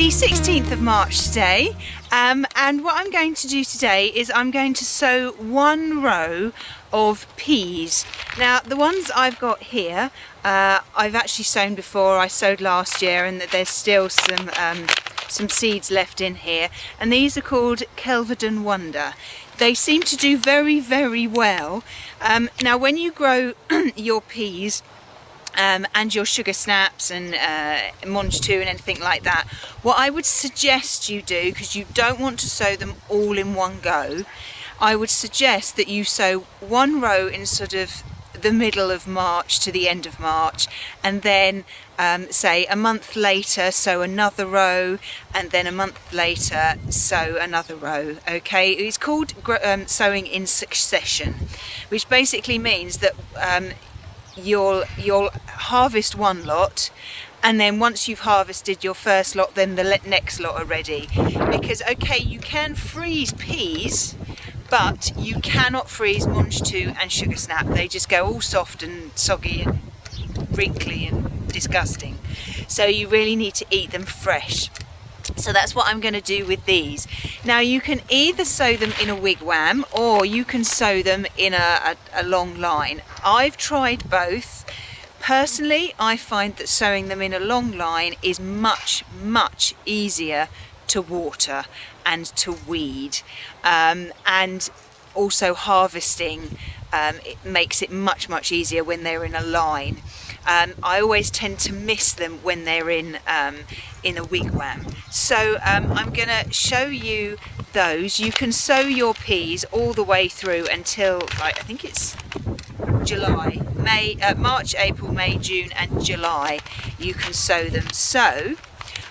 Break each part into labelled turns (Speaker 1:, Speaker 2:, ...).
Speaker 1: the 16th of March today, and what I'm going to do today is I'm going to sow one row of peas. Now the ones I've got here, I've actually sown before. I sowed last year, and there's still some seeds left in here, and these are called Kelvedon Wonder. They seem to do very, very well. Now when you grow your peas and your sugar snaps and Monge 2 and anything like that, what I would suggest you do, because you don't want to sow them all in one go, I would suggest that you sow one row in sort of the middle of March to the end of March, and then say a month later sow another row, and then a month later sow another row. Okay, it's called sowing in succession, which basically means that you'll harvest one lot, and then once you've harvested your first lot, then the next lot are ready. Because okay, you can freeze peas, but you cannot freeze Monge 2 and sugar snap. They just go all soft and soggy and wrinkly and disgusting. So you really need to eat them fresh. So that's what I'm going to do with these. Now you can either sow them in a wigwam, or you can sow them in a long line. I've tried both. Personally, I find that sowing them in a long line is much, much easier to water and to weed, and also harvesting, it makes it much, much easier when they're in a line. I always tend to miss them when they're in a wigwam. So I'm going to show you those. You can sow your peas all the way through until, I think it's July, March, April, May, June and July. You can sow them. So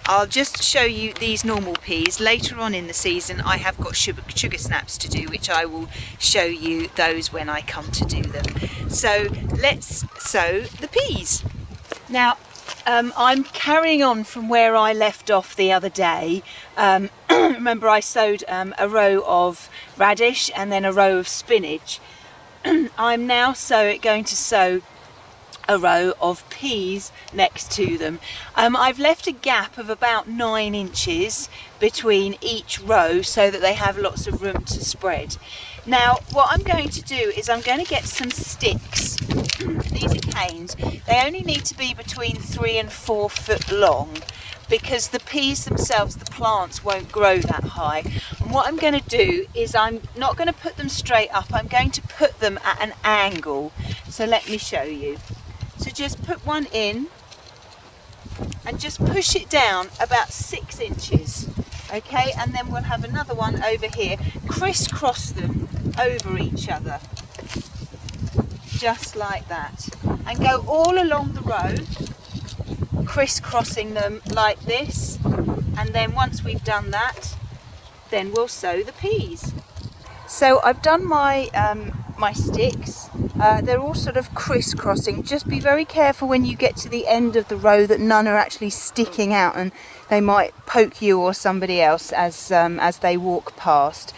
Speaker 1: I'll just show you these normal peas. Later on in the season I have got sugar snaps to do, which I will show you those when I come to do them. So let's sow the peas. Now I'm carrying on from where I left off the other day. Remember I sowed a row of radish and then a row of spinach. I'm now going to sow a row of peas next to them. I've left a gap of about 9 inches between each row so that they have lots of room to spread. Now what I'm going to do is I'm going to get some sticks. These are canes. They only need to be between 3 and 4 foot long, because the peas themselves, the plants, won't grow that high. And what I'm going to do is I'm not going to put them straight up, I'm going to put them at an angle. So let me show you. So just put one in and just push it down about 6 inches. Okay, and then we'll have another one over here. Crisscross them over each other, just like that. And go all along the row, crisscrossing them like this. And then once we've done that, then we'll sow the peas. So I've done my my sticks. They're all sort of crisscrossing. Just be very careful when you get to the end of the row that none are actually sticking out, and they might poke you or somebody else as they walk past.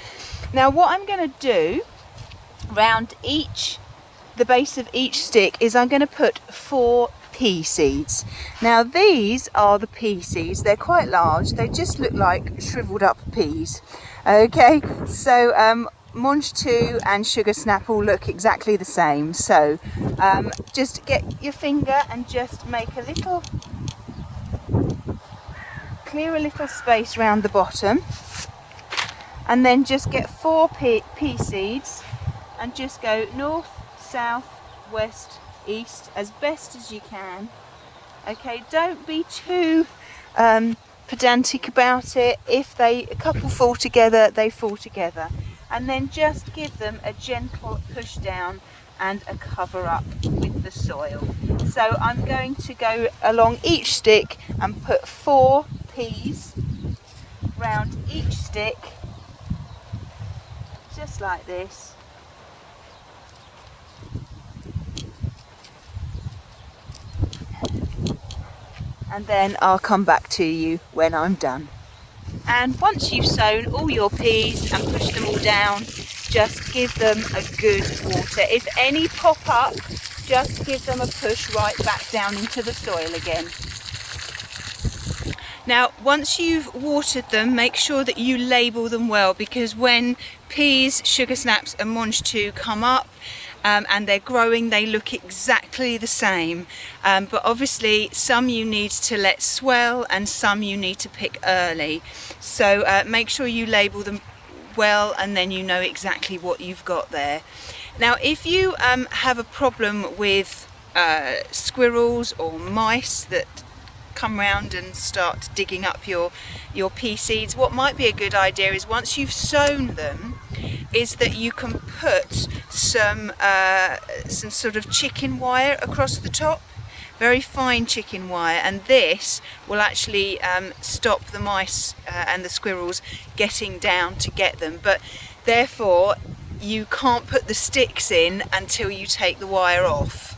Speaker 1: Now what I'm going to do round the base of each stick is I'm going to put 4 pea seeds. Now these are the pea seeds. They're quite large. They just look like shriveled up peas. Okay, so Monge 2 and sugar snap all look exactly the same. So just get your finger and just make clear a little space around the bottom, and then just get 4 pea seeds and just go north, south, west, east as best as you can. Okay, don't be too pedantic about it. If a couple fall together, they fall together. And then just give them a gentle push down and a cover up with the soil. So I'm going to go along each stick and put 4 peas round each stick, just like this. And then I'll come back to you when I'm done. And once you've sown all your peas and pushed them all down, just give them a good water. If any pop up, just give them a push right back down into the soil again. Now once you've watered them, make sure that you label them well, because when peas, sugar snaps and mange tout come up and they're growing, they look exactly the same, but obviously some you need to let swell and some you need to pick early, so make sure you label them well and then you know exactly what you've got there. Now if you have a problem with squirrels or mice that come round and start digging up your pea seeds, what might be a good idea is once you've sown them is that you can put some sort of chicken wire across the top, very fine chicken wire, and this will actually stop the mice and the squirrels getting down to get them, but therefore you can't put the sticks in until you take the wire off.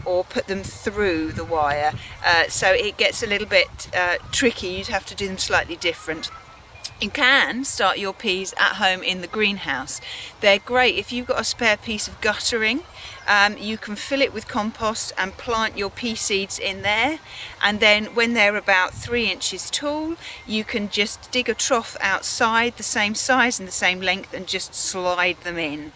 Speaker 1: Or put them through the wire, so it gets a little bit tricky. You'd have to do them slightly different. You can start your peas at home in the greenhouse. They're great if you've got a spare piece of guttering. You can fill it with compost and plant your pea seeds in there, and then when they're about 3 inches tall you can just dig a trough outside the same size and the same length and just slide them in.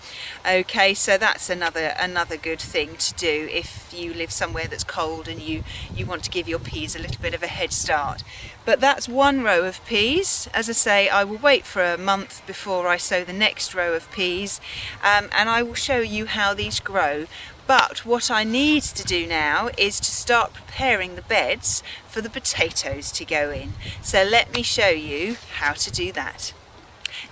Speaker 1: Okay, so that's another good thing to do if you live somewhere that's cold and you want to give your peas a little bit of a head start. But that's one row of peas. As I say, I will wait for a month before I sow the next row of peas, and I will show you how these grow. But what I need to do now is to start preparing the beds for the potatoes to go in. So let me show you how to do that.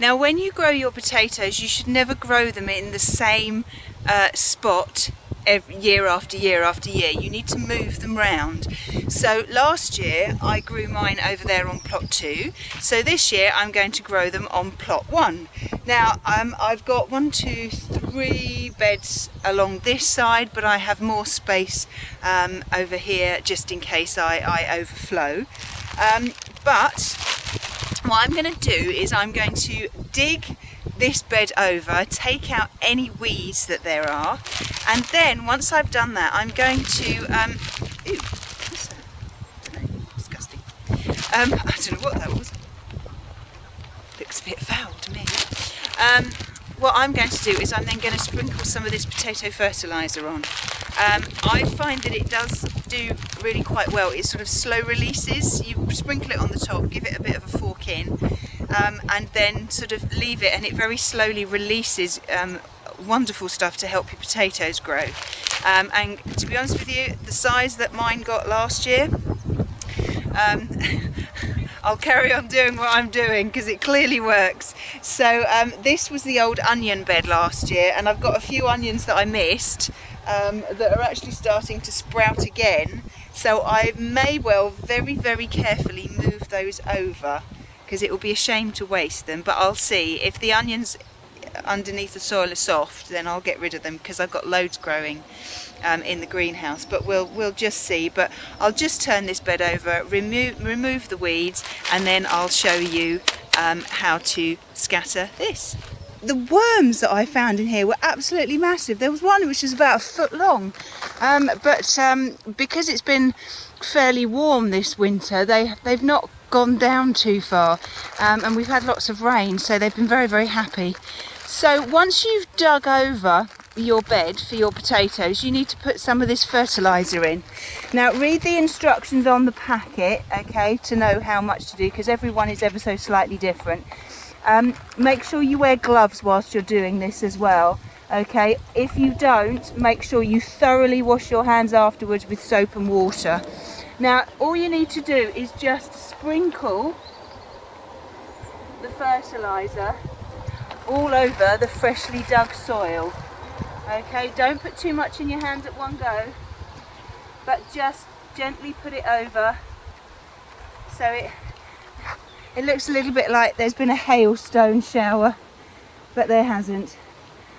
Speaker 1: Now when you grow your potatoes, you should never grow them in the same spot year after year after year. You need to move them round. So last year I grew mine over there on plot 2, so this year I'm going to grow them on plot 1. Now I've got 1, 2, 3 beds along this side, but I have more space over here just in case I overflow. But what I'm going to do is I'm going to dig this bed over, take out any weeds that there are, and then once I've done that I'm going to ew, what's that? I don't know, disgusting. I don't know what that was. Looks a bit foul to me. What I'm going to do is I'm then going to sprinkle some of this potato fertilizer on. I find that it does do really quite well. It sort of slow releases. You sprinkle it on the top, give it a bit of a fork in, and then sort of leave it, and it very slowly releases wonderful stuff to help your potatoes grow. And to be honest with you, the size that mine got last year, I'll carry on doing what I'm doing because it clearly works. So this was the old onion bed last year, and I've got a few onions that I missed that are actually starting to sprout again, so I may well very carefully move those over because it will be a shame to waste them. But I'll see. If the onions underneath the soil are soft, then I'll get rid of them because I've got loads growing in the greenhouse, but we'll just see. But I'll just turn this bed over, remove the weeds, and then I'll show you how to scatter this. The worms that I found in here were absolutely massive. There was one which was about 1 foot long, but because it's been fairly warm this winter, they've not gone down too far, and we've had lots of rain, so they've been very happy. So once you've dug over your bed for your potatoes, you need to put some of this fertilizer in. Now read the instructions on the packet, okay, to know how much to do, because everyone is ever so slightly different. Make sure you wear gloves whilst you're doing this as well, okay? If you don't, make sure you thoroughly wash your hands afterwards with soap and water. Now all you need to do is just sprinkle the fertilizer all over the freshly dug soil. Okay, don't put too much in your hands at one go, but just gently put it over so it looks a little bit like there's been a hailstone shower, but there hasn't.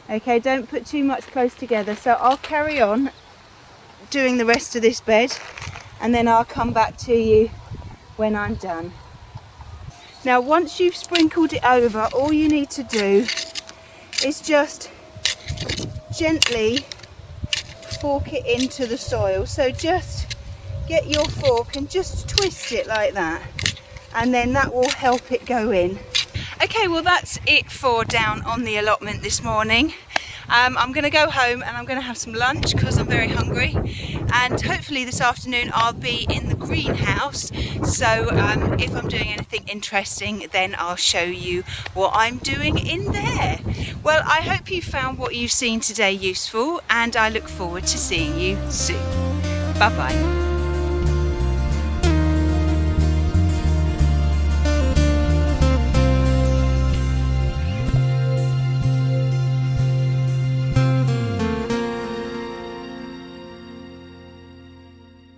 Speaker 1: Okay, don't put too much close together. So I'll carry on doing the rest of this bed and then I'll come back to you when I'm done. Now once you've sprinkled it over, all you need to do is just gently fork it into the soil. So just get your fork and just twist it like that, and then that will help it go in. Okay, well that's it for down on the allotment this morning. I'm going to go home and I'm going to have some lunch because I'm very hungry, and hopefully this afternoon I'll be in the greenhouse, so if I'm doing anything interesting then I'll show you what I'm doing in there. Well, I hope you found what you've seen today useful, and I look forward to seeing you soon. Bye bye.